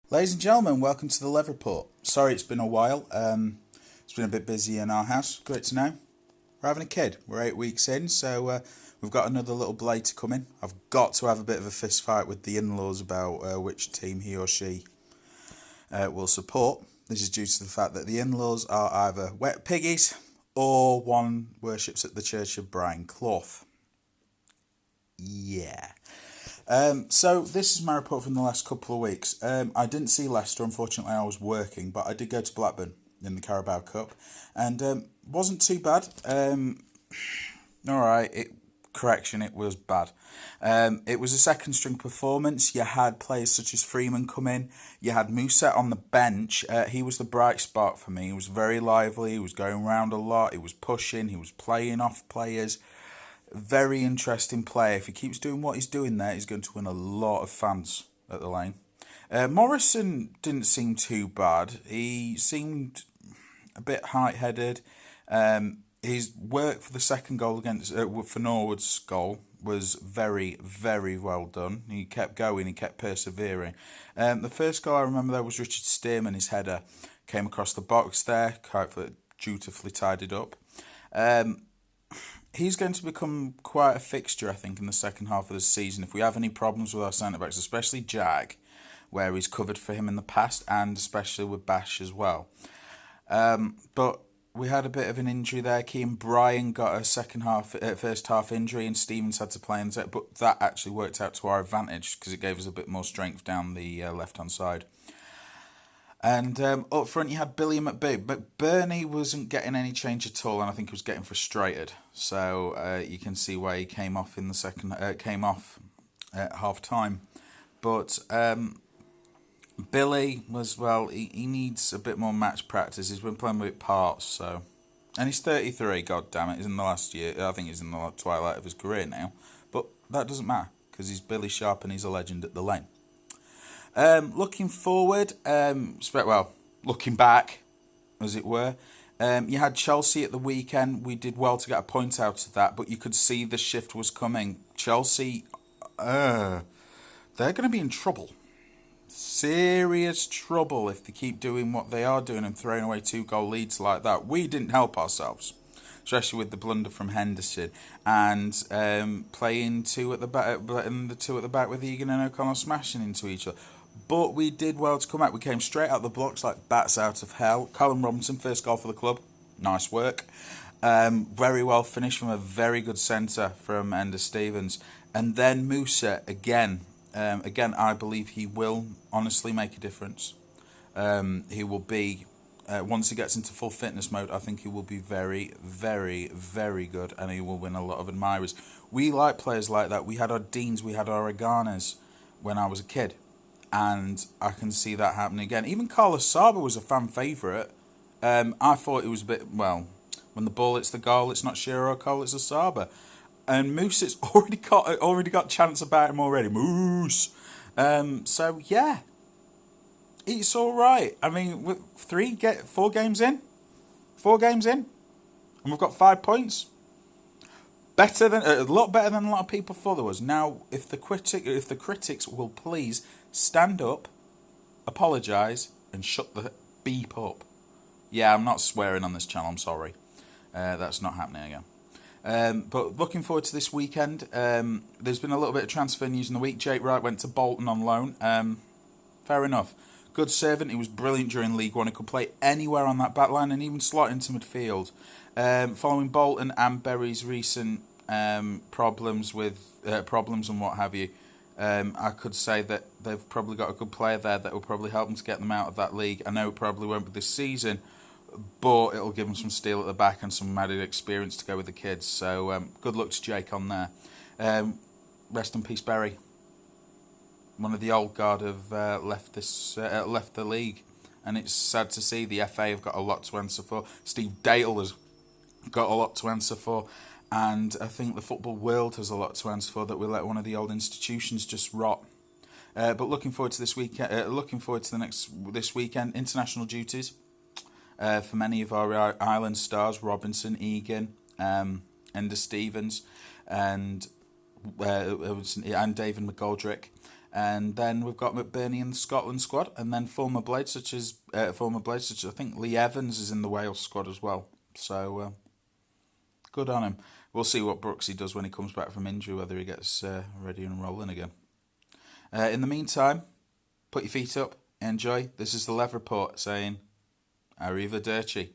Ladies and gentlemen, welcome to the Lev Report. Sorry it's been a while. It's been a bit busy in our house. Great to know. We're having a kid. We're 8 weeks in, so we've got another little blade to come in. I've got to have a bit of a fist fight with the in-laws about which team he or she will support. This is due to the fact that the in-laws are either wet piggies or one worships at the Church of Brian Clough. Yeah. So this is my report from the last couple of weeks. I didn't see Leicester, unfortunately I was working, but I did go to Blackburn in the Carabao Cup, and wasn't too bad. Alright, it was bad. It was a second string performance. You had players such as Freeman come in. You had Musa on the bench. He was the bright spot for me. He was very lively. He was going around a lot. He was pushing. He was playing off players. Very interesting player. If he keeps doing what he's doing there, he's going to win a lot of fans at the Lane. Morrison didn't seem too bad. He seemed a bit height-headed. His work for the second goal against for Norwood's goal was very, very well done. He kept going. He kept persevering. The first goal I remember there was Richard Stearman. His header came across the box there, quite dutifully tied it up. He's going to become quite a fixture, I think, in the second half of the season. If we have any problems with our centre-backs, especially Jack, where he's covered for him in the past, and especially with Bash as well. But we had a bit of an injury there. Kean Bryan got a first half injury, and Stevens had to play in it. But that actually worked out to our advantage because it gave us a bit more strength down the left-hand side. And up front you had Billy McBee, but Bernie wasn't getting any change at all, and I think he was getting frustrated. So you can see why he came off in the came off at half time. But Billy was he needs a bit more match practice. He's been playing with parts, so, and he's 33. God damn it, he's in the last year. I think he's in the twilight of his career now, but that doesn't matter because he's Billy Sharp and he's a legend at the Lane. Looking forward, looking back, as it were, you had Chelsea at the weekend. We did well to get a point out of that, but you could see the shift was coming. Chelsea, they're going to be in trouble. Serious trouble if they keep doing what they are doing and throwing away 2-goal leads like that. We didn't help ourselves, especially with the blunder from Henderson and playing two at the back, and the two at the back with Egan and O'Connell smashing into each other. But we did well to come out. We came straight out the blocks like bats out of hell. Callum Robinson, first goal for the club. Nice work. Very well finished from a very good centre from Ender Stevens. And then Musa, again, I believe he will honestly make a difference. He will be, once he gets into full fitness mode, I think he will be very, very, very good, and he will win a lot of admirers. We like players like that. We had our Deans, we had our Aganas when I was a kid, and I can see that happening again. Even Carlos Saba was a fan favourite. I thought it was a bit, when the ball hits the goal, it's not Shearer or Cole, it's a Saba. And Moose, it's already got chance about him already. Moose. So yeah, it's all right. I mean, with 4 games in, and we've got 5 points. A lot better than a lot of people thought there was. Now, if the critics will please stand up, apologise, and shut the beep up. Yeah, I'm not swearing on this channel. I'm sorry. That's not happening again. But looking forward to this weekend. There's been a little bit of transfer news in the week. Jake Wright went to Bolton on loan. Fair enough. Good servant. He was brilliant during League One. He could play anywhere on that back line and even slot into midfield. Following Bolton and Berry's recent problems and what have you, I could say that they've probably got a good player there that will probably help them to get them out of that league. I know it probably won't be this season, but it'll give them some steel at the back and some added experience to go with the kids. So good luck to Jake on there. Rest in peace, Berry. One of the old guard have left the league, and it's sad to see. The FA have got a lot to answer for. Steve Dale has got a lot to answer for, and I think the football world has a lot to answer for, that we let one of the old institutions just rot. But looking forward to this weekend. This weekend, international duties for many of our island stars: Robinson, Egan, Ender Stevens, and David McGoldrick. And then we've got McBurney in the Scotland squad, and then former blades such as I think Lee Evans is in the Wales squad as well. So good on him. We'll see what Brooksy does when he comes back from injury, whether he gets ready and rolling again. In the meantime, put your feet up, enjoy. This is the Lev Report saying, Arrivederci.